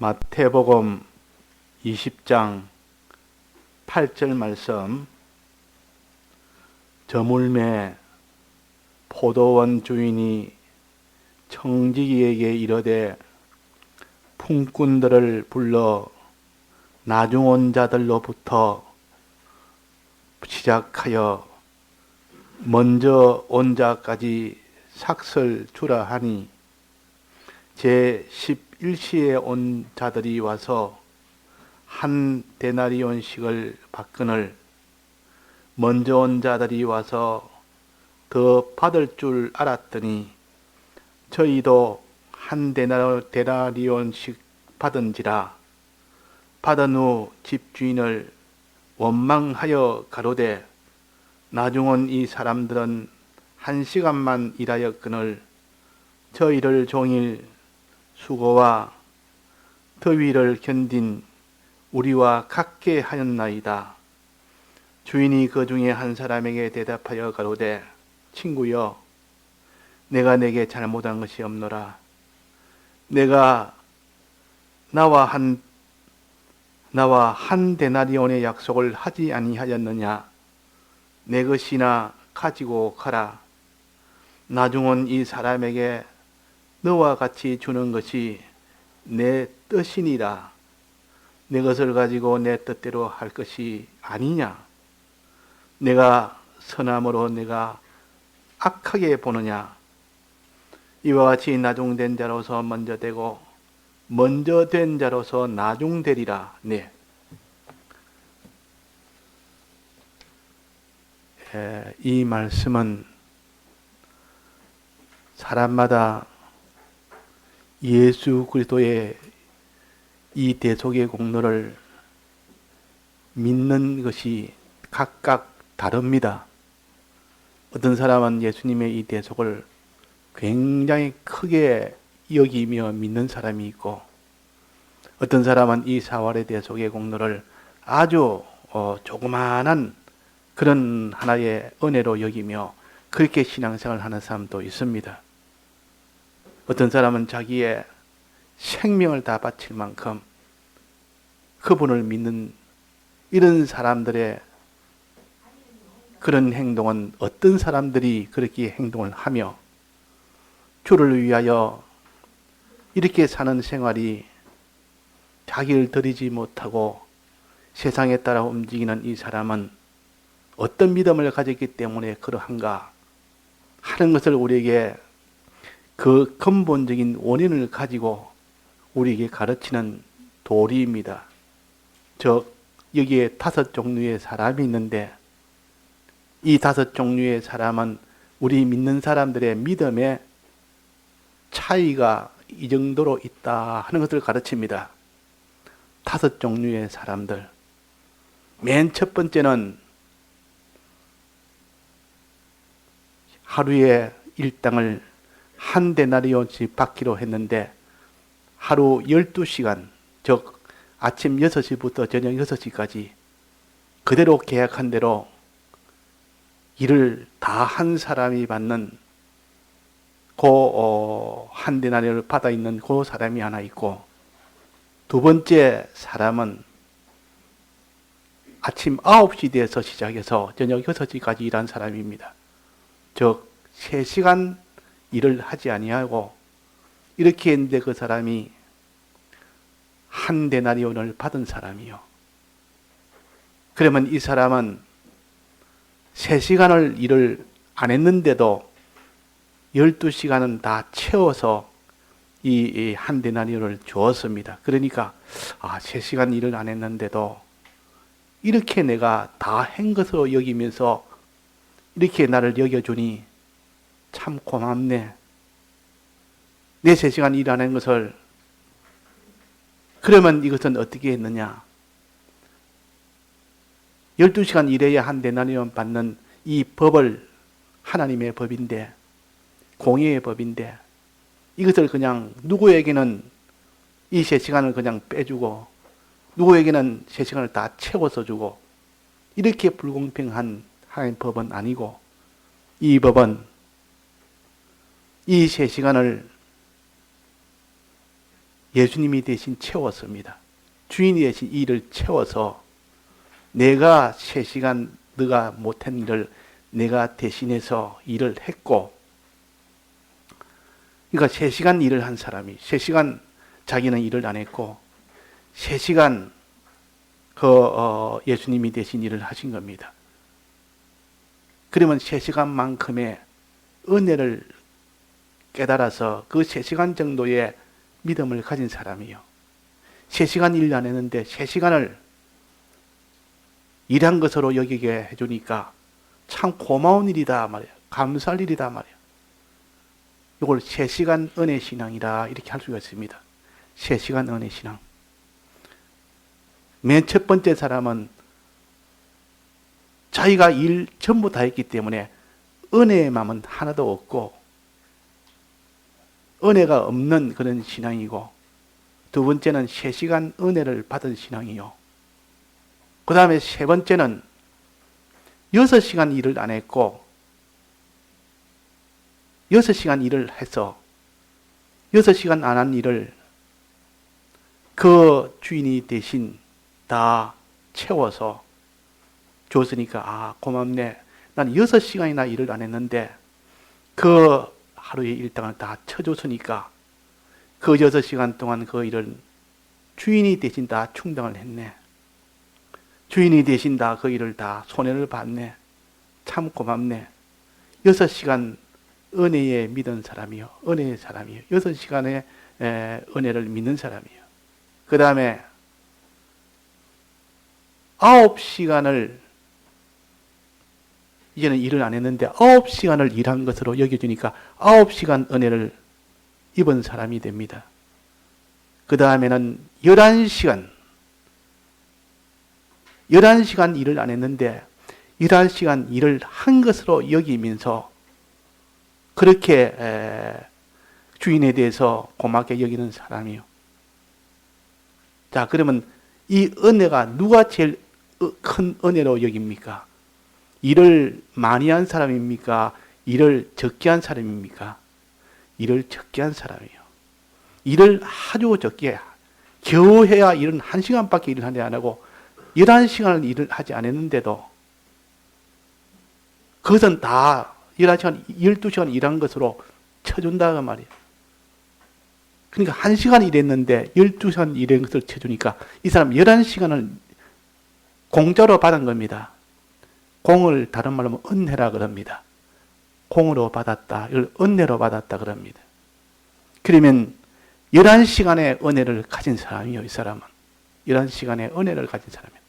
마태복음 20장 8절 말씀. 저물매 포도원 주인이 청지기에게 이르되 품꾼들을 불러 나중 온 자들로부터 시작하여 먼저 온 자까지 삭설 주라 하니 제 11시에 온 자들이 와서 한 데나리온씩을 받거늘 먼저 온 자들이 와서 더 받을 줄 알았더니 저희도 한 데나리온씩 받은지라. 받은 후 집주인을 원망하여 가로되 나중 온 이 사람들은 1시간만 일하였거늘 저희를 종일 수고와 더위를 견딘 우리와 같게 하였나이다. 주인이 그 중에 한 사람에게 대답하여 가로되 친구여, 내가 내게 잘못한 것이 없노라. 내가 나와 한 데나리온의 약속을 하지 아니하였느냐? 내 것이나 가지고 가라. 나중 온 이 사람에게 너와 같이 주는 것이 내 뜻이니라. 내 것을 가지고 내 뜻대로 할 것이 아니냐? 내가 선함으로 내가 악하게 보느냐? 이와 같이 나중된 자로서 먼저 되고 먼저 된 자로서 나중되리라. 네. 이 말씀은 사람마다 예수 그리스도의 이 대속의 공로를 믿는 것이 각각 다릅니다. 어떤 사람은 예수님의 이 대속을 굉장히 크게 여기며 믿는 사람이 있고, 어떤 사람은 이 사활의 대속의 공로를 아주 조그마한 그런 하나의 은혜로 여기며 그렇게 신앙생활을 하는 사람도 있습니다. 어떤 사람은 자기의 생명을 다 바칠 만큼 그분을 믿는 이런 사람들의 그런 행동은 어떤 사람들이 그렇게 행동을 하며 주를 위하여 이렇게 사는 생활이 자기를 드리지 못하고 세상에 따라 움직이는 이 사람은 어떤 믿음을 가졌기 때문에 그러한가 하는 것을 우리에게 그 근본적인 원인을 가지고 우리에게 가르치는 도리입니다. 즉 여기에 5 종류의 사람이 있는데 이 5 종류의 사람은 우리 믿는 사람들의 믿음에 차이가 이 정도로 있다 하는 것을 가르칩니다. 5 종류의 사람들. 맨 첫 번째는 하루에 일당을 한 데나리온씩 받기로 했는데 하루 12시간, 즉 아침 6시부터 저녁 6시까지 그대로 계약한 대로 일을 다 한 사람이 받는 한 데나리온을 받아 있는 그 사람이 하나 있고, 두 번째 사람은 아침 9시 돼서 시작해서 저녁 6시까지 일한 사람입니다. 즉 3시간 일을 하지 아니하고 이렇게 했는데 그 사람이 한 데나리온을 받은 사람이요. 그러면 이 사람은 3시간을 일을 안 했는데도 12시간은 다 채워서 이 한 데나리온을 주었습니다. 그러니까 3시간 일을 안 했는데도 이렇게 내가 다 한 것으로 여기면서 이렇게 나를 여겨주니 참 고맙네. 내 3시간 일 안 한 것을. 그러면 이것은 어떻게 했느냐? 12시간 일해야 한 데나리온 받는 이 법을, 하나님의 법인데, 공의의 법인데, 이것을 그냥 누구에게는 이 3시간을 그냥 빼주고 누구에게는 3시간을 다 채워서 주고, 이렇게 불공평한 하나님의 법은 아니고, 이 법은 이 3시간을 예수님이 대신 채웠습니다. 주인이 대신 일을 채워서 내가 3시간 네가 못한 일을 내가 대신해서 일을 했고, 그러니까 3시간 일을 한 사람이 3시간 자기는 일을 안 했고 3시간 예수님이 대신 일을 하신 겁니다. 그러면 3시간만큼의 은혜를 깨달아서 그 3시간 정도의 믿음을 가진 사람이요. 3시간 일 안 했는데 3시간을 일한 것으로 여기게 해주니까 참 고마운 일이다 말이야. 감사할 일이다 말이야. 이걸 3시간 은혜 신앙이라 이렇게 할 수가 있습니다. 3시간 은혜 신앙. 맨 첫 번째 사람은 자기가 일 전부 다 했기 때문에 은혜의 마음은 하나도 없고 은혜가 없는 그런 신앙이고, 두 번째는 3시간 은혜를 받은 신앙이요. 그 다음에 세 번째는 6시간 일을 안 했고 6시간 일을 해서 6시간 안 한 일을 그 주인이 대신 다 채워서 줬으니까 아 고맙네. 난 6시간이나 일을 안 했는데 그 하루의 일당을 다 쳐줬으니까 그 6시간 동안 그 일을 주인이 대신 다 충당을 했네. 주인이 대신 다 그 일을 다 손해를 봤네. 참 고맙네. 6시간 은혜에 믿은 사람이요. 은혜의 사람이요. 6시간의 은혜를 믿는 사람이요. 그 다음에 9시간을 이제는 일을 안 했는데 9시간을 일한 것으로 여겨주니까 9시간 은혜를 입은 사람이 됩니다. 그 다음에는 11시간 일을 안 했는데 11시간 일을 한 것으로 여기면서 그렇게 주인에 대해서 고맙게 여기는 사람이요. 자, 그러면 이 은혜가 누가 제일 큰 은혜로 여깁니까? 일을 많이 한 사람입니까? 일을 적게 한 사람입니까? 일을 적게 한 사람이요. 일을 아주 적게, 겨우 해야 일은 1시간밖에 일을 하지 안 하고 11시간을 일을 하지 않았는데도 그것은 다 11시간, 12시간 일한 것으로 쳐준다 그 말이에요. 그러니까 1시간 일했는데 12시간 일한 것을 쳐주니까 이 사람 11시간을 공짜로 받은 겁니다. 공을 다른 말로 하면 은혜라 그럽니다. 공으로 받았다. 이걸 은혜로 받았다 그럽니다. 그러면 11시간의 은혜를 가진 사람이요. 이 사람은 11시간의 은혜를 가진 사람이에요.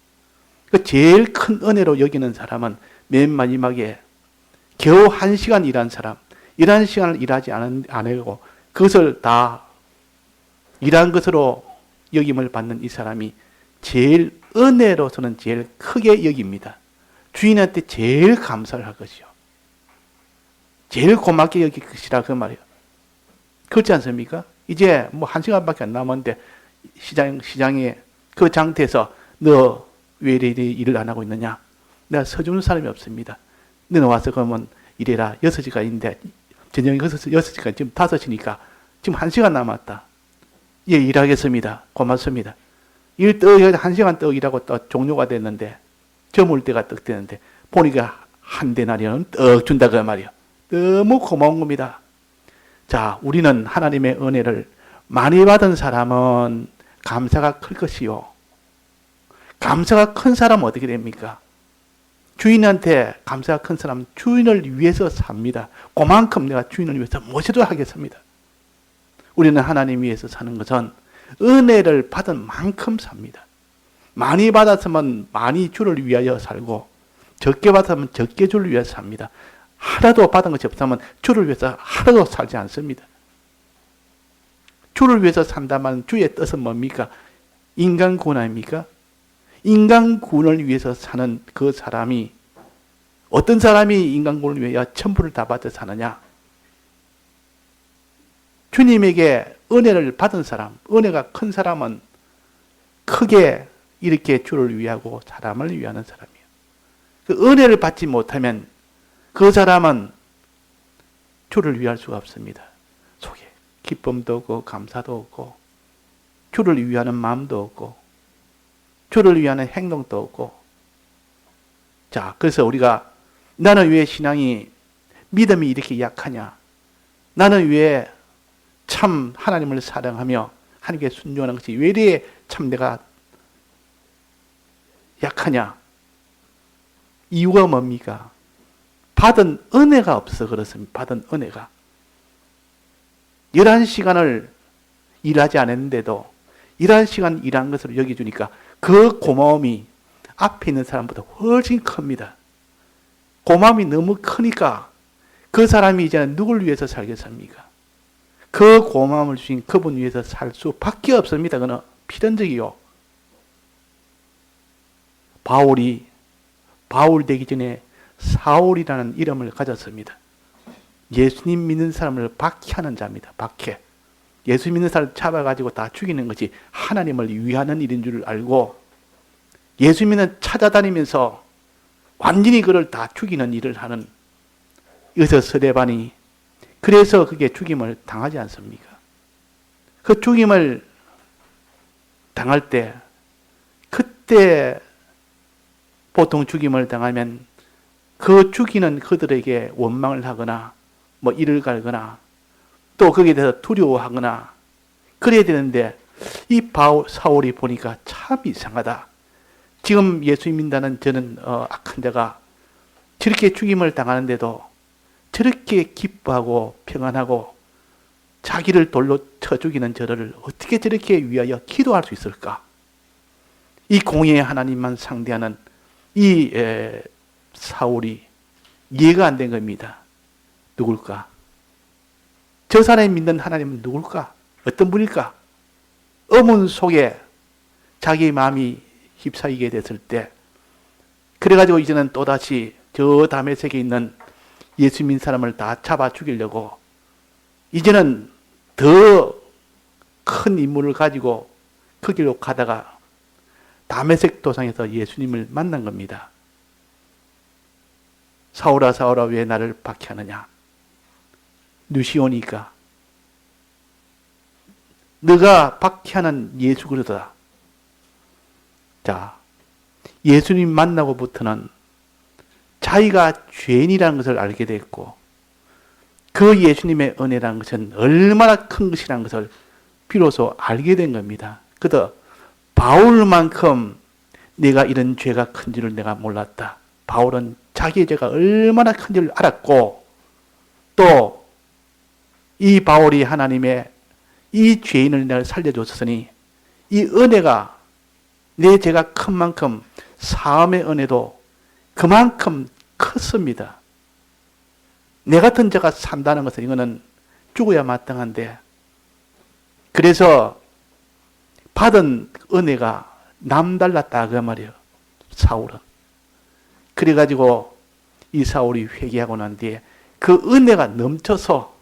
그 제일 큰 은혜로 여기는 사람은 맨 마지막에 겨우 1시간 일한 사람, 11시간을 일하지 않고 그것을 다 일한 것으로 여김을 받는 이 사람이 제일 은혜로서는 제일 크게 여깁니다. 주인한테 제일 감사를 할 것이요. 제일 고맙게 여길 것이라 그 말이에요. 그렇지 않습니까? 이제 뭐 1시간밖에 안 남았는데 시장에 그 장터에서 너 왜 이리 일을 안 하고 있느냐? 내가 서주는 사람이 없습니다. 너는 와서 그러면 일해라. 6시간인데 저녁에 6시간 지금 5시니까 지금 1시간 남았다. 예, 일하겠습니다. 고맙습니다. 일 떡 1시간 떡 일하고 또 종료가 됐는데 저물 때가 떡 되는데 보니까 한 데나리온 떡 준다 그 말이요. 너무 고마운 겁니다. 자, 우리는 하나님의 은혜를 많이 받은 사람은 감사가 클 것이요. 감사가 큰 사람은 어떻게 됩니까? 주인한테 감사가 큰 사람은 주인을 위해서 삽니다. 그만큼 내가 주인을 위해서 무엇이도 하겠습니다. 우리는 하나님 위해서 사는 것은 은혜를 받은 만큼 삽니다. 많이 받았으면 많이 주를 위하여 살고 적게 받았으면 적게 주를 위해서 삽니다. 하나도 받은 것이 없으면 주를 위해서 하나도 살지 않습니다. 주를 위해서 산다면 주의 뜻은 뭡니까? 인간 구원 아닙니까? 인간 구원을 위해서 사는 그 사람이 어떤 사람이 인간 구원을 위하여 천부를 다 받아 사느냐? 주님에게 은혜를 받은 사람, 은혜가 큰 사람은 크게 이렇게 주를 위하고 사람을 위하는 사람이에요. 그 은혜를 받지 못하면 그 사람은 주를 위할 수가 없습니다. 속에 기쁨도 없고 감사도 없고 주를 위하는 마음도 없고 주를 위하는 행동도 없고. 자, 그래서 우리가 나는 왜 신앙이 믿음이 이렇게 약하냐? 나는 왜 참 하나님을 사랑하며 하나님께 순종하는 것이 왜 이래 참 내가 약하냐? 이유가 뭡니까? 받은 은혜가 없어 그렇습니다. 받은 은혜가. 11시간을 일하지 않았는데도 11시간 일한 것으로 여겨주니까 그 고마움이 앞에 있는 사람보다 훨씬 큽니다. 고마움이 너무 크니까 그 사람이 이제는 누굴 위해서 살겠습니까? 그 고마움을 주신 그분 위해서 살 수밖에 없습니다. 그는 필연적이요. 바울이 바울 되기 전에 사울이라는 이름을 가졌습니다. 예수님 믿는 사람을 박해하는 자입니다. 박해. 예수 믿는 사람을 잡아가지고 다 죽이는 것이 하나님을 위하는 일인 줄 알고 예수 믿는 찾아다니면서 완전히 그를 다 죽이는 일을 하는 여기서 스데반이 그래서 그게 죽임을 당하지 않습니까? 그 죽임을 당할 때 그때 보통 죽임을 당하면 그 죽이는 그들에게 원망을 하거나 뭐 이를 갈거나 또 거기에 대해서 두려워하거나 그래야 되는데 이 사울이 보니까 참 이상하다. 지금 예수 믿는다는 저는 악한 자가 저렇게 죽임을 당하는데도 저렇게 기뻐하고 평안하고 자기를 돌로 쳐 죽이는 저를 어떻게 저렇게 위하여 기도할 수 있을까? 이 공의의 하나님만 상대하는 이 사울이 이해가 안 된 겁니다. 누굴까? 저 사람이 믿는 하나님은 누굴까? 어떤 분일까? 어문 속에 자기 마음이 휩싸이게 됐을 때 그래가지고 이제는 또다시 저 다메섹에 있는 예수 믿는 사람을 다 잡아 죽이려고 이제는 더 큰 임무를 가지고 그 길로 가다가 다메섹 도상에서 예수님을 만난 겁니다. 사울아 사울아 왜 나를 박해하느냐? 누시오니까 너가 박해하는 예수 그리스도다. 자, 예수님 만나고부터는 자기가 죄인이라는 것을 알게 됐고 그 예수님의 은혜라는 것은 얼마나 큰 것이라는 것을 비로소 알게 된 겁니다. 그도 바울만큼 내가 이런 죄가 큰 줄을 내가 몰랐다. 바울은 자기의 죄가 얼마나 큰 줄 알았고 또 이 바울이 하나님의 이 죄인을 내가 살려줬으니 이 은혜가 내 죄가 큰 만큼 사함의 은혜도 그만큼 컸습니다. 내 같은 자가 산다는 것은 이거는 죽어야 마땅한데 그래서 받은 은혜가 남달랐다 그 말이에요. 사울은. 그래가지고 이 사울이 회개하고 난 뒤에 그 은혜가 넘쳐서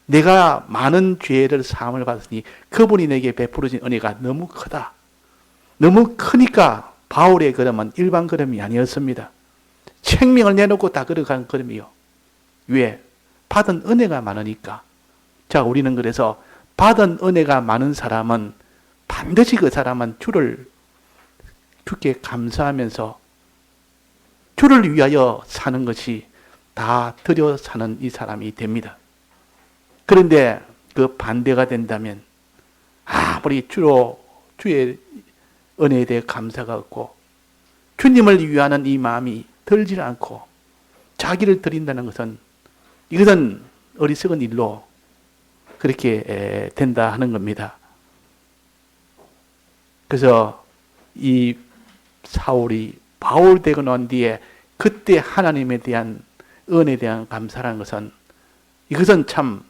내가 많은 죄를 사함을 받았으니 그분이 내게 베풀어진 은혜가 너무 크다. 너무 크니까 바울의 걸음은 일반 걸음이 아니었습니다. 생명을 내놓고 다 걸어간 걸음이요. 왜? 받은 은혜가 많으니까. 자, 우리는 그래서 받은 은혜가 많은 사람은 반드시 그 사람은 주께 감사하면서 주를 위하여 사는 것이 다 드려 사는 이 사람이 됩니다. 그런데 그 반대가 된다면 아무리 주의 은혜에 대해 감사가 없고 주님을 위하는 이 마음이 들지 않고 자기를 드린다는 것은 이것은 어리석은 일로 그렇게 된다 하는 겁니다. 그래서 이 사울이 바울 되고 난 뒤에 그때 하나님에 대한 은혜에 대한 감사라는 것은 이것은 참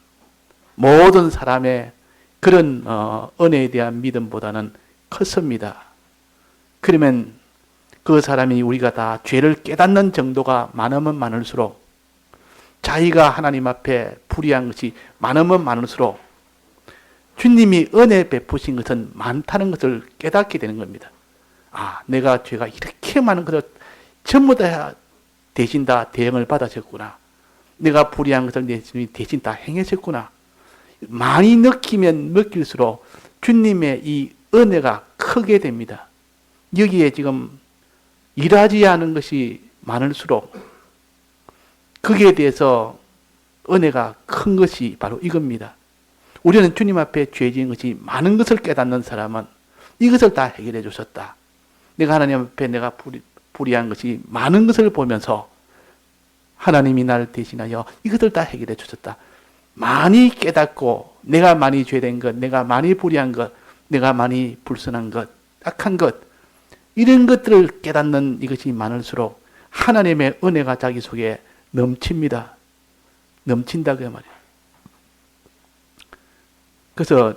모든 사람의 그런 은혜에 대한 믿음보다는 컸습니다. 그러면 그 사람이 우리가 다 죄를 깨닫는 정도가 많으면 많을수록 자기가 하나님 앞에 불의한 것이 많으면 많을수록 주님이 은혜 베푸신 것은 많다는 것을 깨닫게 되는 겁니다. 아, 내가 죄가 이렇게 많은 것을 전부 다 대신 다 대응을 받아줬구나. 내가 불의한 것을 내 주님이 대신 다 행해줬구나. 많이 느끼면 느낄수록 주님의 이 은혜가 크게 됩니다. 여기에 지금 일하지 않은 것이 많을수록 거기에 대해서 은혜가 큰 것이 바로 이겁니다. 우리는 주님 앞에 죄 지은 것이 많은 것을 깨닫는 사람은 이것을 다 해결해 주셨다. 내가 하나님 앞에 내가 불의한 것이 많은 것을 보면서 하나님이 나를 대신하여 이것을 다 해결해 주셨다. 많이 깨닫고 내가 많이 죄된 것, 내가 많이 불의한 것, 내가 많이 불선한 것, 악한 것, 이런 것들을 깨닫는 이것이 많을수록 하나님의 은혜가 자기 속에 넘칩니다. 넘친다 그 말이에요. 그래서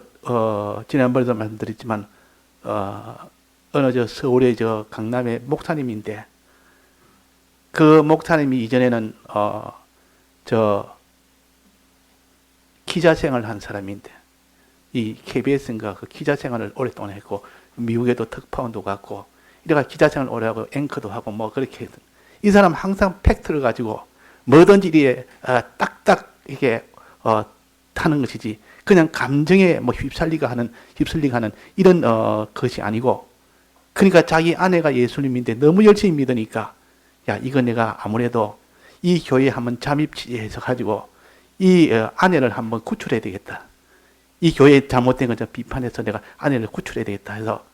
지난번에도 말씀드렸지만 어느 서울의 강남의 목사님인데 그 목사님이 이전에는 기자 생활을 한 사람인데 이 KBS인가 그 기자 생활을 오랫동안 했고 미국에도 특파원도 갔고 이래가 기자 생활을 오래 하고 앵커도 하고 뭐 그렇게 했던 이 사람 항상 팩트를 가지고 뭐든지 이게 딱딱 이게 타는 것이지 그냥 감정에 뭐 휩쓸리가 하는 이런 것이 아니고 그러니까 자기 아내가 예수님인데 너무 열심히 믿으니까 야 이거 내가 아무래도 이 교회에 한번 잠입 취재해서 가지고 이 아내를 한번 구출해야 되겠다. 이 교회에 잘못된 걸 비판해서 내가 아내를 구출해야 되겠다 해서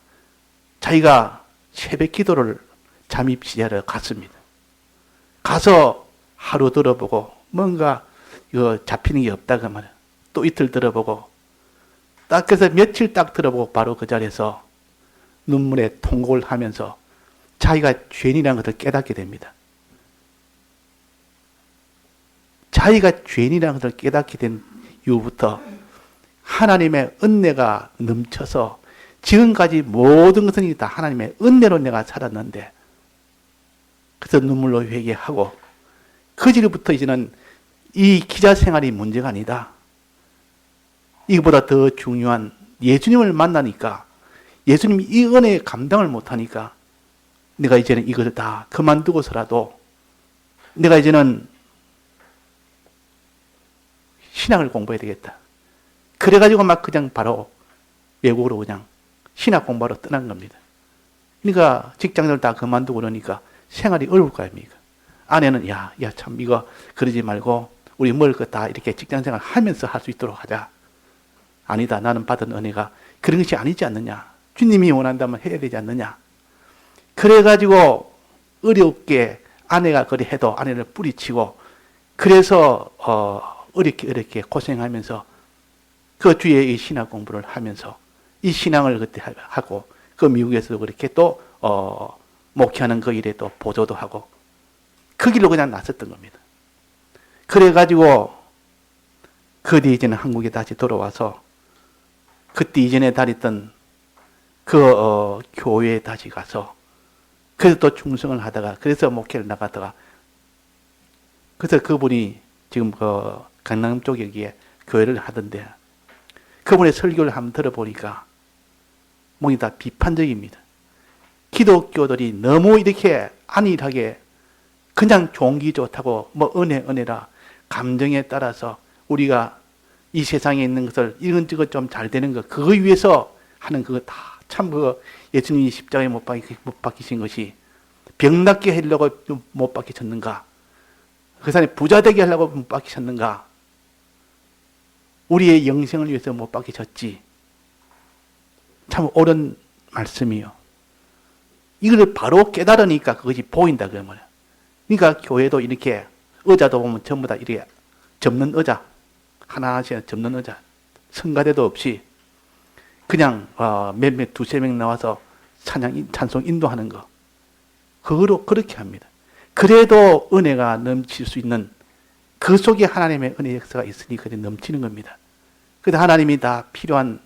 자기가 새벽 기도를 잠입 취재하러 갔습니다. 가서 하루 들어보고 뭔가 이거 잡히는 게 없다 그 말이야. 또 이틀 들어보고 딱 그래서 며칠 딱 들어보고 바로 그 자리에서 눈물에 통곡을 하면서 자기가 죄인이라는 것을 깨닫게 됩니다. 자기가 죄인이라는 것을 깨닫게 된 이후부터 하나님의 은혜가 넘쳐서 지금까지 모든 것은 다 하나님의 은혜로 내가 살았는데 그래서 눈물로 회개하고 그 뒤로부터 이제는 이 기자 생활이 문제가 아니다. 이거보다 더 중요한 예수님을 만나니까 예수님이 이 은혜에 감당을 못하니까 내가 이제는 이것을 다 그만두고서라도 내가 이제는 신학을 공부해야 되겠다. 그래가지고 막 그냥 바로 외국으로 그냥 신학 공부하러 떠난 겁니다. 그러니까 직장을 다 그만두고 그러니까 생활이 어려울 거 아닙니까? 아내는 참 이거 그러지 말고 우리 먹을 거 다 이렇게 직장 생활 하면서 할 수 있도록 하자. 아니다. 나는 받은 은혜가 그런 것이 아니지 않느냐. 주님이 원한다면 해야 되지 않느냐. 그래가지고 어렵게 아내가 그리 해도 아내를 뿌리치고 그래서 어렵게 고생하면서 그 주에 이 신학 공부를 하면서 이 신앙을 그때 하고 그 미국에서도 그렇게 또 목회하는 그 일에 또 보조도 하고 그 길로 그냥 나섰던 겁니다. 그래가지고 그 뒤에 이제는 한국에 다시 돌아와서 그때 이전에 다녔던 그 교회에 다시 가서 그래서 또 충성을 하다가 그래서 목회를 나가다가 그래서 그분이 지금 그 강남 쪽에 여기에 교회를 하던데 그분의 설교를 한번 들어보니까 뭔가 다 비판적입니다. 기독교들이 너무 이렇게 안일하게 그냥 종기 좋다고 뭐 은혜라 감정에 따라서 우리가 이 세상에 있는 것을 이것저것 좀 잘 되는 것 그거 위해서 하는 그거 다 참 그 예수님이 십자가에 못 박히신 것이 병 낫게 하려고 못 박히셨는가? 그 사람이 부자 되게 하려고 못 박히셨는가? 우리의 영생을 위해서 못 박히셨지. 참 옳은 말씀이요. 이걸 바로 깨달으니까 그것이 보인다 그 말이야. 그러니까 교회도 이렇게 의자도 보면 전부 다 이렇게 접는 의자 하나씩 접는 의자 성가대도 없이 그냥 몇몇 두세 명 나와서 찬송 인도하는 거 그거로 그렇게 합니다. 그래도 은혜가 넘칠 수 있는 그 속에 하나님의 은혜 역사가 있으니 그게 넘치는 겁니다. 그래서 하나님이 다 필요한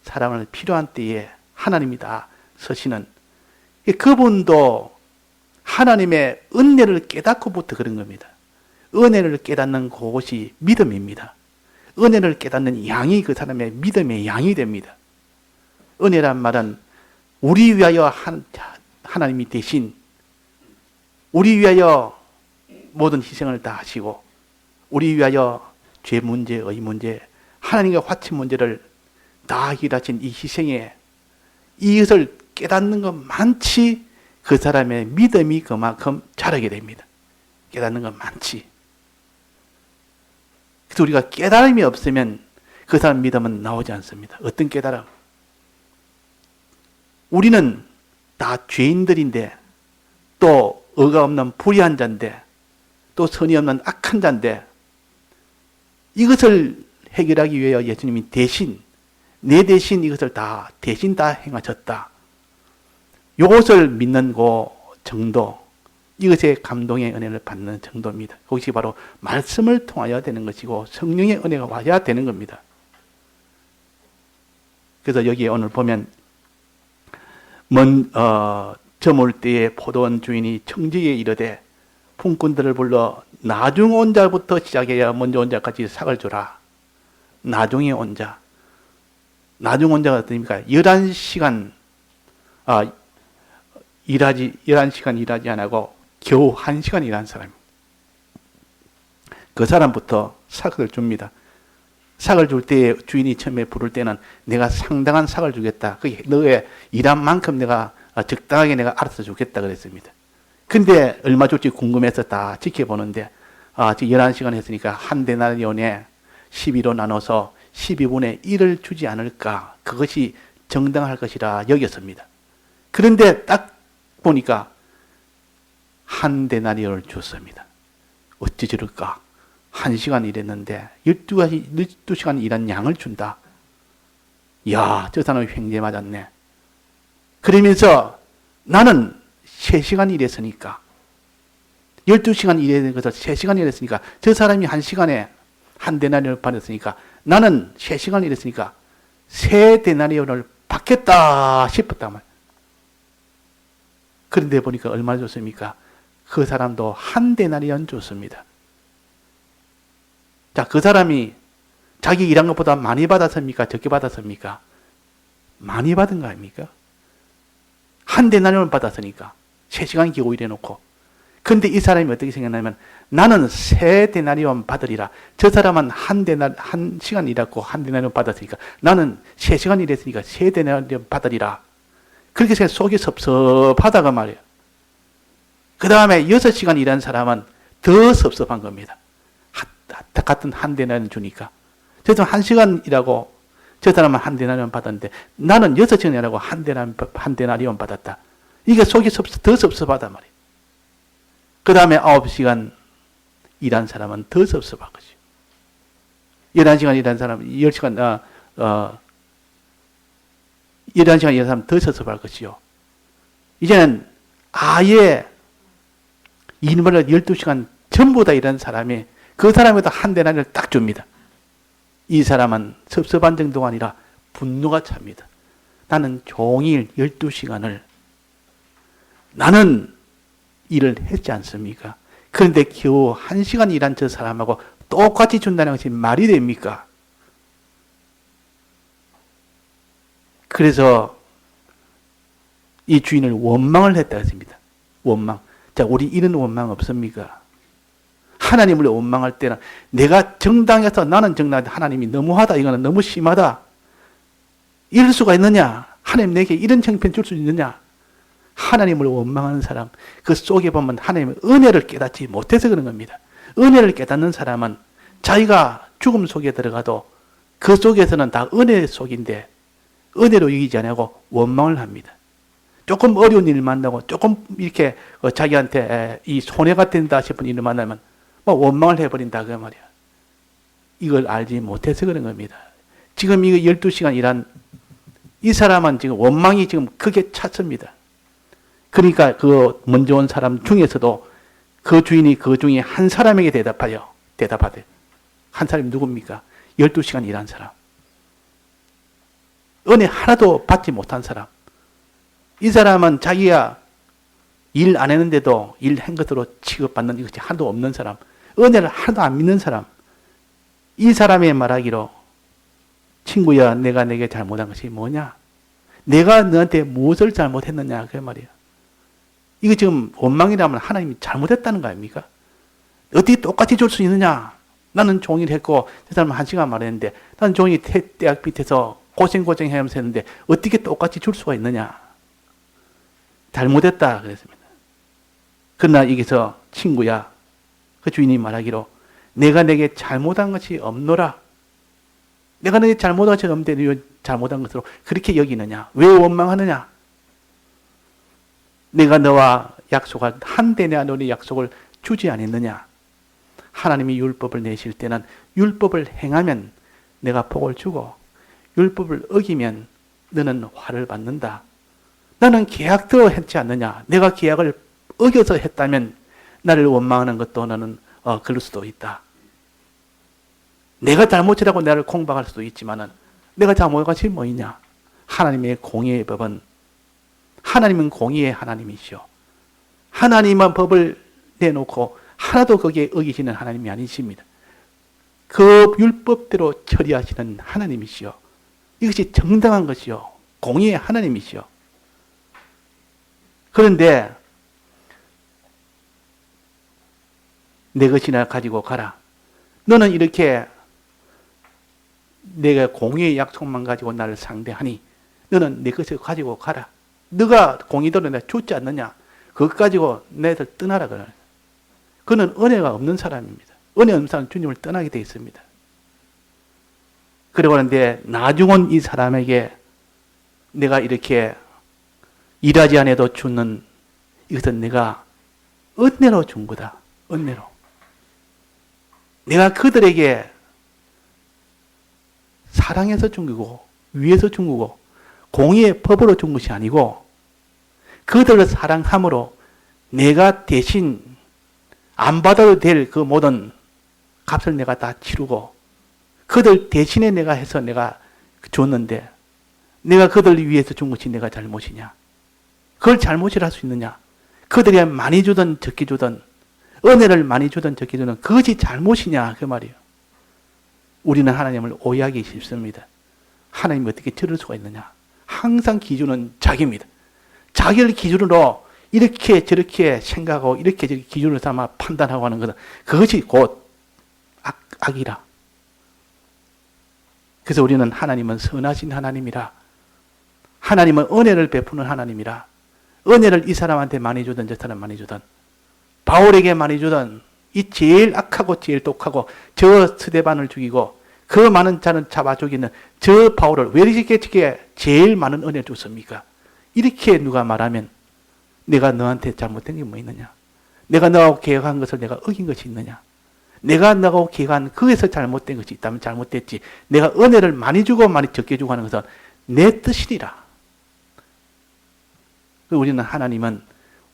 사람을 필요한 때에 하나님이 다 서시는 그분도 하나님의 은혜를 깨닫고부터 그런 겁니다. 은혜를 깨닫는 그것이 믿음입니다. 은혜를 깨닫는 양이 그 사람의 믿음의 양이 됩니다. 은혜란 말은 우리 위하여 하나님이 대신 우리 위하여 모든 희생을 다 하시고 우리 위하여 죄 문제, 의 문제, 하나님과 화친 문제를 다 일하신 이 희생에 이것을 깨닫는 것만치 그 사람의 믿음이 그만큼 자라게 됩니다. 깨닫는 것만치. 그래서 우리가 깨달음이 없으면 그 사람 믿음은 나오지 않습니다. 어떤 깨달음? 우리는 다 죄인들인데, 또 의가 없는 불의한 자인데, 또 선이 없는 악한 자인데, 이것을 해결하기 위하여 예수님이 대신, 내 대신 이것을 다 대신 다 행하셨다. 이것을 믿는 그 정도, 이것의 감동의 은혜를 받는 정도입니다. 그것이 바로 말씀을 통하여 되는 것이고 성령의 은혜가 와야 되는 겁니다. 그래서 여기에 오늘 보면 저물 때에 포도원 주인이 청지기에 이르되 품꾼들을 불러 나중 온 자부터 시작해야 먼저 온 자까지 삭을 주라. 나중에 온 자. 나중 온 자가 어떻습니까? 11시간 11시간 일하지 안 하고 겨우 1시간 일한 사람입니다. 그 사람부터 삭을 줍니다. 삭을 줄 때 주인이 처음에 부를 때는 내가 상당한 삭을 주겠다. 그게 너의 일한 만큼 내가 적당하게 내가 알아서 주겠다 그랬습니다. 근데 얼마 줄지 궁금해서 다 지켜보는데 지금 11시간 했으니까 한 데나리온에 12로 나눠서 12분의 1을 주지 않을까. 그것이 정당할 것이라 여겼습니다. 그런데 딱 보니까 한 데나리온을 줬습니다. 어찌 저럴까? 1시간 일했는데 12시간 일한 양을 준다. 이야, 저 사람이 횡재 맞았네. 그러면서 나는 3시간 일했으니까 12시간 일해야 되는 것을 3시간 일했으니까 저 사람이 1시간에 한 데나리온을 받았으니까 나는 3시간 일했으니까 3데나리온을 받겠다 싶었단 말이에요. 그런데 보니까 얼마 줬습니까? 그 사람도 한 데나리온 줬습니다. 자, 그 사람이 자기 일한 것보다 많이 받았습니까? 적게 받았습니까? 많이 받은 거 아닙니까? 한 데나리온을 받았으니까 3시간 겨우 일해놓고. 근데 이 사람이 어떻게 생각하냐면 나는 3데나리온 받으리라. 저 사람은 한 시간 일하고 한 데나리온 받았으니까 나는 3시간 일했으니까 3데나리온 받으리라. 그렇게 해서 속이 섭섭하다가 말이에요. 그 다음에 6시간 일한 사람은 더 섭섭한 겁니다. 같은 한 데나리온 주니까. 저 사람 1시간 일하고 저 사람은 한 데나리온 받았는데 나는 6시간 일하고 한 데나리온 받았다. 이게 속이 더 섭섭하단 말이에요. 그 다음에 9시간 일한 사람은 더 섭섭한 거죠. 11시간 일한 사람은 11시간 일한 사람은 더 섭섭할 것이요. 이제는 아예 일을 12시간 전부 다 일한 사람이 그 사람에도 한 데나리온을 딱 줍니다. 이 사람은 섭섭한 정도가 아니라 분노가 찹니다. 나는 종일 12시간을 나는 일을 했지 않습니까? 그런데 겨우 1시간 일한 저 사람하고 똑같이 준다는 것이 말이 됩니까? 그래서 이 주인을 원망을 했다 했습니다. 원망. 자, 우리 이런 원망 없습니까? 하나님을 원망할 때는 내가 정당해서 나는 정당한데 하나님이 너무하다. 이거는 너무 심하다. 이럴 수가 있느냐? 하나님 내게 이런 형편 줄 수 있느냐? 하나님을 원망하는 사람, 그 속에 보면 하나님의 은혜를 깨닫지 못해서 그런 겁니다. 은혜를 깨닫는 사람은 자기가 죽음 속에 들어가도 그 속에서는 다 은혜 속인데 은혜로 이기지 않고 원망을 합니다. 조금 어려운 일 만나고 조금 이렇게 자기한테 이 손해가 된다 싶은 일을 만나면 뭐 원망을 해버린다 그 말이야. 이걸 알지 못해서 그런 겁니다. 지금 이거 12시간 일한 이 사람은 지금 원망이 지금 크게 찼습니다. 그러니까 그 먼저 온 사람 중에서도 그 주인이 그 중에 한 사람에게 대답하대. 한 사람이 누굽니까? 12시간 일한 사람. 은혜 하나도 받지 못한 사람. 이 사람은 자기가 일 안 했는데도 일한 것으로 취급받는 이것이 하나도 없는 사람. 은혜를 하나도 안 믿는 사람. 이 사람의 말하기로 친구야, 내가 내게 잘못한 것이 뭐냐? 내가 너한테 무엇을 잘못했느냐? 그 말이야. 이거 지금 원망이라면 하나님이 잘못했다는 거 아닙니까? 어떻게 똑같이 줄 수 있느냐? 나는 종일 했고 저 사람은 1시간 말했는데 나는 종일 대학 밑에서 고생하면서 했는데 어떻게 똑같이 줄 수가 있느냐. 잘못했다 그랬습니다. 그러나 여기서 친구야, 그 주인이 말하기로 내가 내게 잘못한 것이 없노라. 내가 너에게 잘못한 것이 없는데 왜 잘못한 것으로 그렇게 여기느냐? 왜 원망하느냐? 내가 너와 약속한 한데 내가 너의 약속을 주지 않았느냐? 하나님이 율법을 내실 때는 율법을 행하면 내가 복을 주고 율법을 어기면 너는 화를 받는다. 나는 계약대로 했지 않느냐? 내가 계약을 어겨서 했다면 나를 원망하는 것도 너는 그럴 수도 있다. 내가 잘못이라고 나를 공박할 수도 있지만은 내가 잘못한 것이 뭐이냐? 하나님의 공의의 법은 하나님은 공의의 하나님이시오. 하나님은 법을 내놓고 하나도 거기에 어기시는 하나님이 아니십니다. 그 율법대로 처리하시는 하나님이시오. 이것이 정당한 것이요. 공의의 하나님이시오. 그런데 내 것이나 가지고 가라. 너는 이렇게 내가 공의의 약속만 가지고 나를 상대하니 너는 내 것을 가지고 가라. 네가 공의대로 내가 주지 않느냐. 그것 가지고 내들 떠나라. 그는 은혜가 없는 사람입니다. 은혜 없는 사람은 주님을 떠나게 되어 있습니다. 그러고 하는데 나중은 이 사람에게 내가 이렇게 일하지 않아도 주는 이것은 내가 은혜로 준 거다. 은혜로. 내가 그들에게 사랑해서 준 거고 위해서 준 거고 공의의 법으로 준 것이 아니고 그들을 사랑함으로 내가 대신 안 받아도 될 그 모든 값을 내가 다 치르고 그들 대신에 내가 해서 내가 줬는데 내가 그들을 위해서 준 것이 내가 잘못이냐? 그걸 잘못이라 할 수 있느냐? 그들에게 많이 주든 적게 주든 은혜를 많이 주든 적게 주든 그것이 잘못이냐? 그 말이에요. 우리는 하나님을 오해하기 쉽습니다. 하나님이 어떻게 저럴 수가 있느냐? 항상 기준은 자기입니다. 자기를 기준으로 이렇게 저렇게 생각하고 이렇게 저렇게 기준을 삼아 판단하고 하는 것은 그것이 곧 악이라. 그래서 우리는 하나님은 선하신 하나님이라. 하나님은 은혜를 베푸는 하나님이라. 은혜를 이 사람한테 많이 주든 저 사람 많이 주든 바울에게 많이 주든 이 제일 악하고 제일 독하고 저 스데반을 죽이고 그 많은 자는 잡아 죽이는 저 바울을 왜 이렇게 제일 많은 은혜를 줬습니까? 이렇게 누가 말하면 내가 너한테 잘못된 게 뭐 있느냐? 내가 너하고 계약한 것을 내가 어긴 것이 있느냐? 내가 너하고 계약한 거기서 잘못된 것이 있다면 잘못됐지. 내가 은혜를 많이 주고 많이 적게 주고 하는 것은 내 뜻이니라. 우리는 하나님은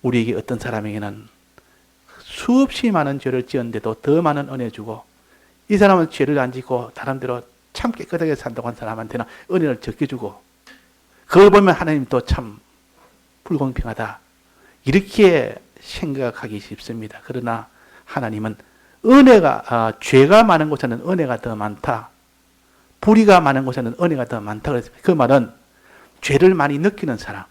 우리에게 어떤 사람에게는 수없이 많은 죄를 지었는데도 더 많은 은혜 주고 이 사람은 죄를 안 짓고 나름대로 참 깨끗하게 산다고 한 사람한테는 은혜를 적게 주고 그걸 보면 하나님도 참 불공평하다. 이렇게 생각하기 쉽습니다. 그러나 하나님은 은혜가 죄가 많은 곳에는 은혜가 더 많다. 불의가 많은 곳에는 은혜가 더 많다 그랬습니다. 그 말은 죄를 많이 느끼는 사람,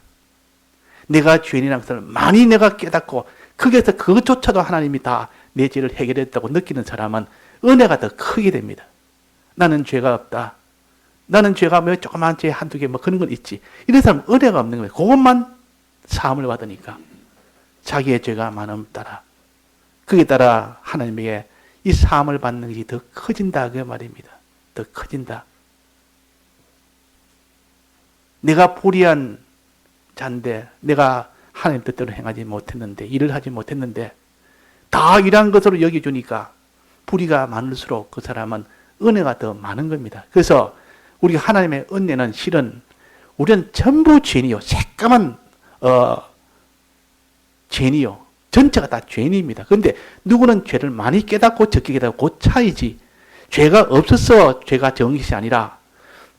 내가 죄인이라는 것을 많이 내가 깨닫고 거기에서 그것조차도 하나님이 다 내 죄를 해결했다고 느끼는 사람은 은혜가 더 크게 됩니다. 나는 죄가 없다. 나는 죄가 뭐 조그만 죄 한두 개 뭐 그런 건 있지. 이런 사람은 은혜가 없는 거예요. 그것만 사함을 받으니까 자기의 죄가 많음 따라 그에 따라 하나님에게 이 사함을 받는 것이 더 커진다 그 말입니다. 더 커진다. 내가 불의한 자인데 내가 하나님 뜻대로 행하지 못했는데 일을 하지 못했는데 다 일한 것으로 여겨주니까 불의가 많을수록 그 사람은 은혜가 더 많은 겁니다. 그래서 우리가 하나님의 은혜는 실은 우리는 전부 죄인이요. 새까만 죄인이요. 전체가 다 죄인입니다. 그런데 누구는 죄를 많이 깨닫고 적게 깨닫고 그 차이지. 죄가 없어서 죄가 적은 것이 아니라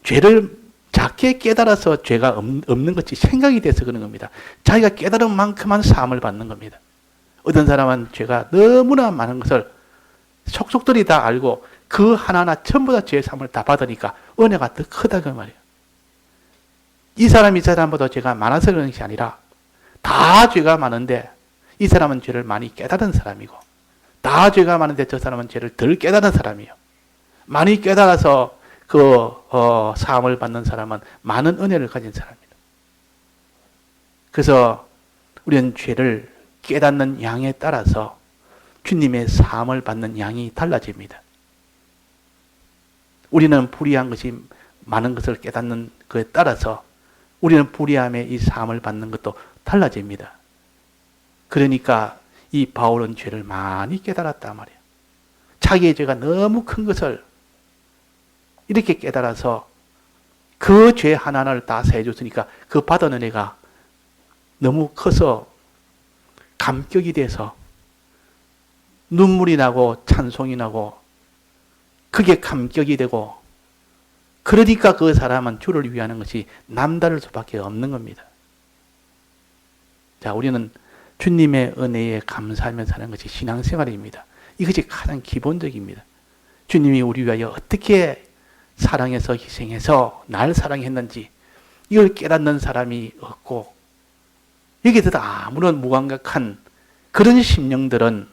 죄를 작게 깨달아서 죄가 없는 것이 생각이 돼서 그런 겁니다. 자기가 깨달은 만큼만 사함을 받는 겁니다. 어떤 사람은 죄가 너무나 많은 것을 속속들이 다 알고 그 하나하나 전부 다 죄의 사함을 다 받으니까 은혜가 더 크다 그 말이에요. 이 사람보다 죄가 많아서 그런 것이 아니라 다 죄가 많은데 이 사람은 죄를 많이 깨달은 사람이고 다 죄가 많은데 저 사람은 죄를 덜 깨달은 사람이에요. 많이 깨달아서 사함을 받는 사람은 많은 은혜를 가진 사람입니다. 그래서 우리는 죄를 깨닫는 양에 따라서 주님의 사함을 받는 양이 달라집니다. 우리는 불의한 것이 많은 것을 깨닫는 것에 따라서 우리는 불의함의 이 사함을 받는 것도 달라집니다. 그러니까 이 바울은 죄를 많이 깨달았단 말이에요. 자기의 죄가 너무 큰 것을 이렇게 깨달아서 그 죄 하나를 다 사해줬으니까 그 받은 은혜가 너무 커서 감격이 돼서 눈물이 나고 찬송이 나고 그게 감격이 되고, 그러니까 그 사람은 주를 위하는 것이 남다를 수밖에 없는 겁니다. 자, 우리는 주님의 은혜에 감사하며 사는 것이 신앙생활입니다. 이것이 가장 기본적입니다. 주님이 우리 위하여 어떻게 사랑해서 희생해서 날 사랑했는지 이걸 깨닫는 사람이 없고, 여기에 대해서 아무런 무감각한 그런 심령들은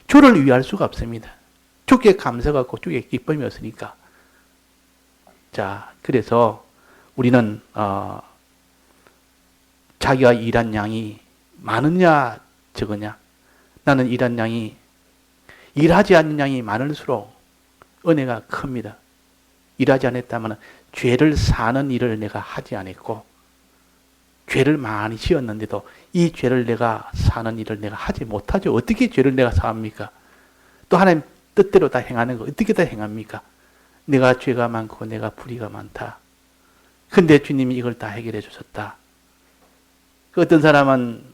주를 위할 수가 없습니다. 주께 감사가 없고 주께 기쁨이 없으니까. 자, 그래서 우리는 자기가 일한 양이 많으냐 적으냐, 나는 일한 양이 일하지 않는 양이 많을수록 은혜가 큽니다. 일하지 않았다면 죄를 사는 일을 내가 하지 않았고, 죄를 많이 지었는데도 이 죄를 내가 사는 일을 내가 하지 못하죠. 어떻게 죄를 내가 사합니까? 또 하나님 뜻대로 다 행하는 거 어떻게 다 행합니까? 내가 죄가 많고 내가 불의가 많다. 근데 주님이 이걸 다 해결해 주셨다. 어떤 사람은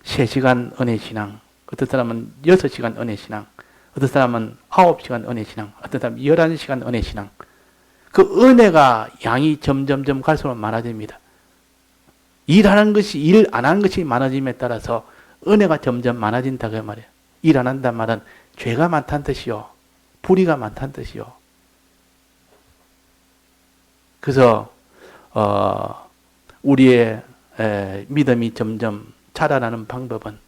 3시간 은혜 신앙, 어떤 사람은 6시간 은혜 신앙, 어떤 사람은 9시간 은혜 신앙, 어떤 사람은 11시간 은혜 신앙. 그 은혜가 양이 점점점 갈수록 많아집니다. 일하는 것이, 일 안 하는 것이 많아짐에 따라서 은혜가 점점 많아진다고 말이에요. 일 안 한다는 말은 죄가 많다는 뜻이요, 불의가 많다는 뜻이요. 그래서 우리의 믿음이 점점 자라나는 방법은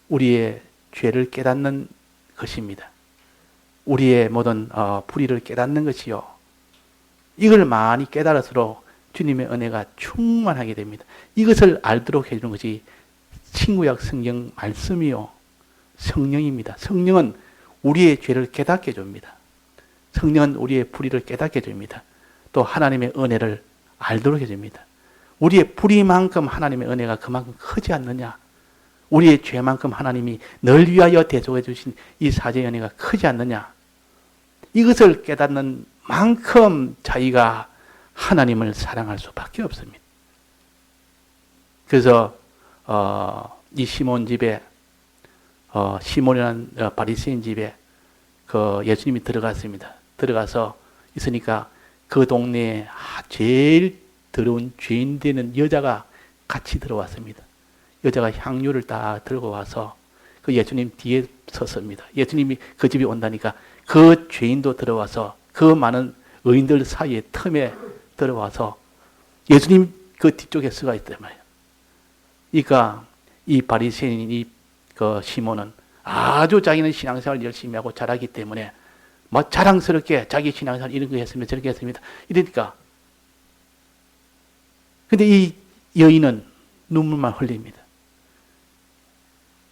우리의 죄를 깨닫는 것입니다. 우리의 모든 불의를 깨닫는 것이요. 이걸 많이 깨달을수록 주님의 은혜가 충만하게 됩니다. 이것을 알도록 해주는 것이 신구약 성경 말씀이요, 성령입니다. 성령은 우리의 죄를 깨닫게 해줍니다. 성령은 우리의 불의를 깨닫게 해줍니다. 또 하나님의 은혜를 알도록 해줍니다. 우리의 불의만큼 하나님의 은혜가 그만큼 크지 않느냐, 우리의 죄만큼 하나님이 널 위하여 대속해 주신 이 사죄의 은혜가 크지 않느냐, 이것을 깨닫는 만큼 자기가 하나님을 사랑할 수밖에 없습니다. 그래서 이 시몬 집에, 시몬이라는 바리새인 집에 예수님이 들어갔습니다. 들어가서 있으니까 그 동네에 제일 더러운 죄인 되는 여자가 같이 들어왔습니다. 여자가 향유를 다 들고 와서 그 예수님 뒤에 섰습니다. 예수님이 그 집에 온다니까 그 죄인도 들어와서 그 많은 의인들 사이에 틈에 들어와서 예수님 그 뒤쪽에 서가 있단 말이에요. 그러니까 이 바리새인, 그 시몬은 아주 자기는 신앙생활 열심히 하고 잘하기 때문에 뭐 자랑스럽게 자기 신앙생활 이런 거 했습니다, 저렇게 했습니다. 이러니까. 근데 이 여인은 눈물만 흘립니다.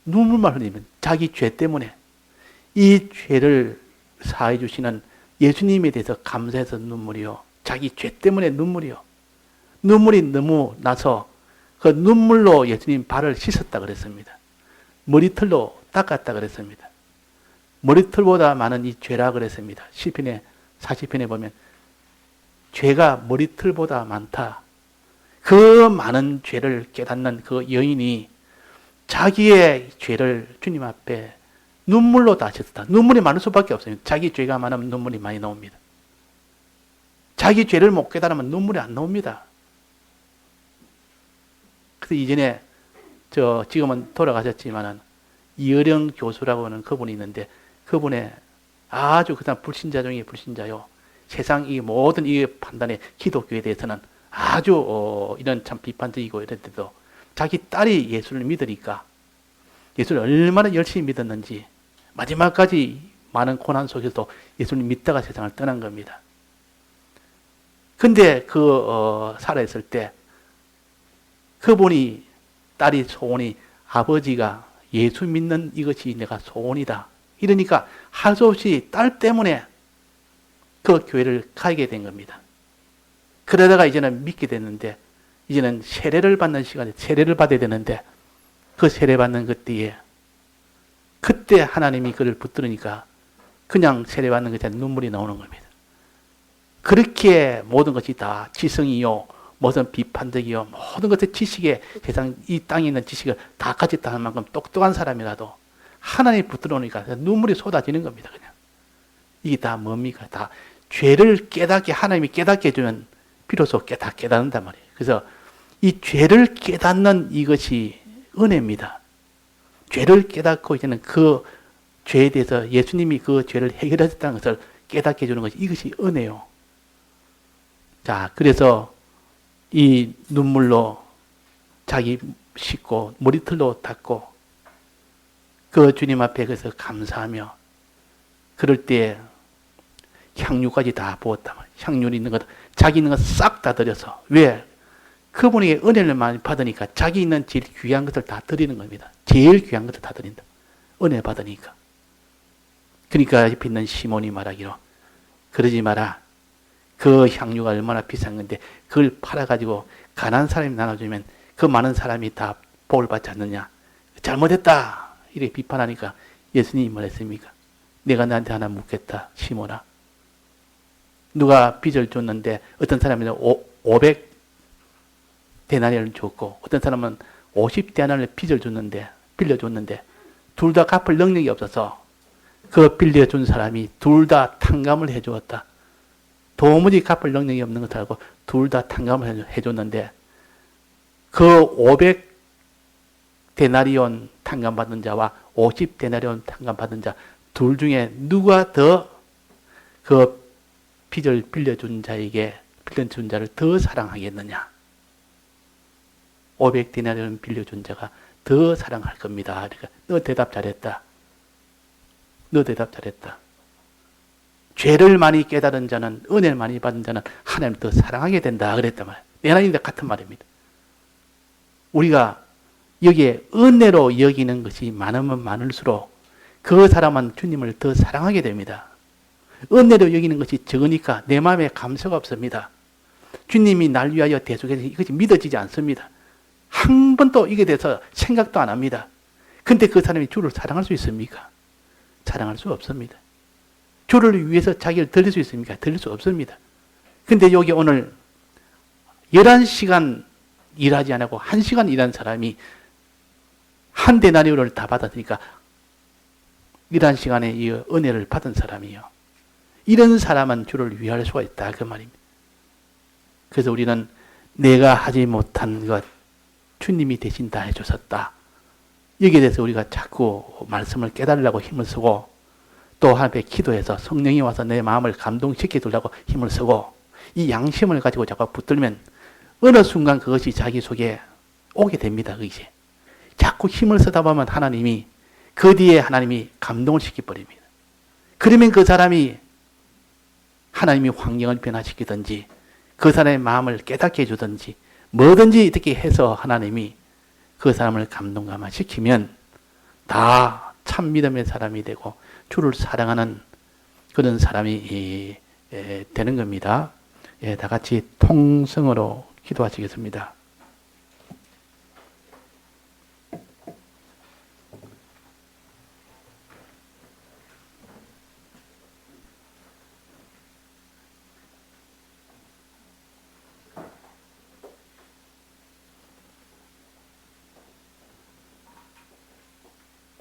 눈물만 흘리면 자기 죄 때문에 이 죄를 사해 주시는 예수님에 대해서 감사해서 눈물이요, 자기 죄 때문에 눈물이요. 눈물이 너무 나서 그 눈물로 예수님 발을 씻었다 그랬습니다. 머리털로 닦았다 그랬습니다. 머리털보다 많은 이 죄라 그랬습니다. 시편에 40편에 보면 죄가 머리털보다 많다. 그 많은 죄를 깨닫는 그 여인이 자기의 죄를 주님 앞에 눈물로 다 씻었다. 눈물이 많을 수밖에 없습니다. 자기 죄가 많으면 눈물이 많이 나옵니다. 자기 죄를 못 깨달으면 눈물이 안 나옵니다. 그래서 이전에 지금은 돌아가셨지만은 이어령 교수라고 하는 그분이 있는데, 그분의 아주 그 사람 불신자 중에 불신자요. 세상 이 모든 이 판단의 기독교에 대해서는 아주 이런 참 비판적이고 이랬는데도 자기 딸이 예수를 믿으니까 예수를 얼마나 열심히 믿었는지 마지막까지 많은 고난 속에서도 예수님 믿다가 세상을 떠난 겁니다. 근데 살아있을 때 그분이 딸이 소원이 아버지가 예수 믿는 이것이 내가 소원이다. 이러니까 할 수 없이 딸 때문에 그 교회를 가게 된 겁니다. 그러다가 이제는 믿게 됐는데 이제는 세례를 받는 시간에 세례를 받아야 되는데 그 세례 받는 그때에 그때 하나님이 그를 붙들으니까 그냥 세례 받는 것에 눈물이 나오는 겁니다. 그렇게 모든 것이 다 지성이요 무슨 비판적이요 모든 것의 지식에 세상 이 땅에 있는 지식을 다 가졌다는 만큼 똑똑한 사람이라도 하나님이 붙들어오니까 눈물이 쏟아지는 겁니다. 그냥 이게 다 뭡니까? 다 죄를 깨닫게 하나님이 깨닫게 해주면 비로소 깨닫는단 말이에요. 그래서 이 죄를 깨닫는 이것이 은혜입니다. 죄를 깨닫고 이제는 그 죄에 대해서 예수님이 그 죄를 해결하셨다는 것을 깨닫게 해주는 것이 이것이 은혜요. 자, 그래서 이 눈물로 자기 씻고 머리털로 닦고 그 주님 앞에 그래서 감사하며 그럴 때 향유까지 다 부었단 말이에요. 향유 있는 것, 자기 있는 것 싹 다 드려서. 왜? 그분에게 은혜를 많이 받으니까 자기 있는 제일 귀한 것을 다 드리는 겁니다. 제일 귀한 것을 다 드린다. 은혜 받으니까. 그러니까 옆에 있는 시몬이 말하기로 그러지 마라. 그 향유가 얼마나 비싼 건데 그걸 팔아가지고 가난한 사람이 나눠주면 그 많은 사람이 다 복을 받지 않느냐. 잘못했다. 이렇게 비판하니까 예수님이 말했습니까? 내가 너한테 하나 묻겠다. 시몬아. 누가 빚을 줬는데 어떤 사람은 500 데나리온을 줬고 어떤 사람은 50 데나리온을 빚을 줬는데 빌려줬는데 둘 다 갚을 능력이 없어서 그 빌려준 사람이 둘 다 탕감을 해주었다. 도무지 갚을 능력이 없는 것을 알고 둘 다 탕감을 해줬는데 그 500 데나리온 탕감받은 자와 50 데나리온 탕감받은 자 둘 중에 누가 더 그 빚을 빌려준 자에게 빌려준 자를 더 사랑하겠느냐? 500 데나리온 빌려준 자가 더 사랑할 겁니다. 그러니까 너 대답 잘했다. 너 대답 잘했다. 죄를 많이 깨달은 자는 은혜를 많이 받은 자는 하나님을 더 사랑하게 된다 그랬단 말이에요. 내 하나님과 같은 말입니다. 우리가 여기에 은혜로 여기는 것이 많으면 많을수록 그 사람은 주님을 더 사랑하게 됩니다. 은혜로 여기는 것이 적으니까 내 마음에 감사가 없습니다. 주님이 날 위하여 대속해서 이것이 믿어지지 않습니다. 한 번도 이게 대해서 생각도 안 합니다. 근데 그 사람이 주를 사랑할 수 있습니까? 사랑할 수 없습니다. 주를 위해서 자기를 드릴 수 있습니까? 드릴 수 없습니다. 근데 여기 오늘 11시간 일하지 않고 1시간 일한 사람이 한 데나리온을 다 받았으니까 11시간에 이 은혜를 받은 사람이요. 이런 사람은 주를 위할 수가 있다 그 말입니다. 그래서 우리는 내가 하지 못한 것 주님이 대신 다 해주셨다. 여기에 대해서 우리가 자꾸 말씀을 깨달으려고 힘을 쓰고 또 하나님께 기도해서 성령이 와서 내 마음을 감동시켜 주려고 힘을 쓰고 이 양심을 가지고 자꾸 붙들면 어느 순간 그것이 자기 속에 오게 됩니다. 그것이. 자꾸 힘을 쓰다 보면 하나님이 그 뒤에 하나님이 감동을 시켜버립니다. 그러면 그 사람이 하나님이 환경을 변화시키든지 그 사람의 마음을 깨닫게 해주든지 뭐든지 이렇게 해서 하나님이 그 사람을 감동감화시키면 다 참 믿음의 사람이 되고 주를 사랑하는 그런 사람이 되는 겁니다. 다 같이 통성으로 기도하시겠습니다.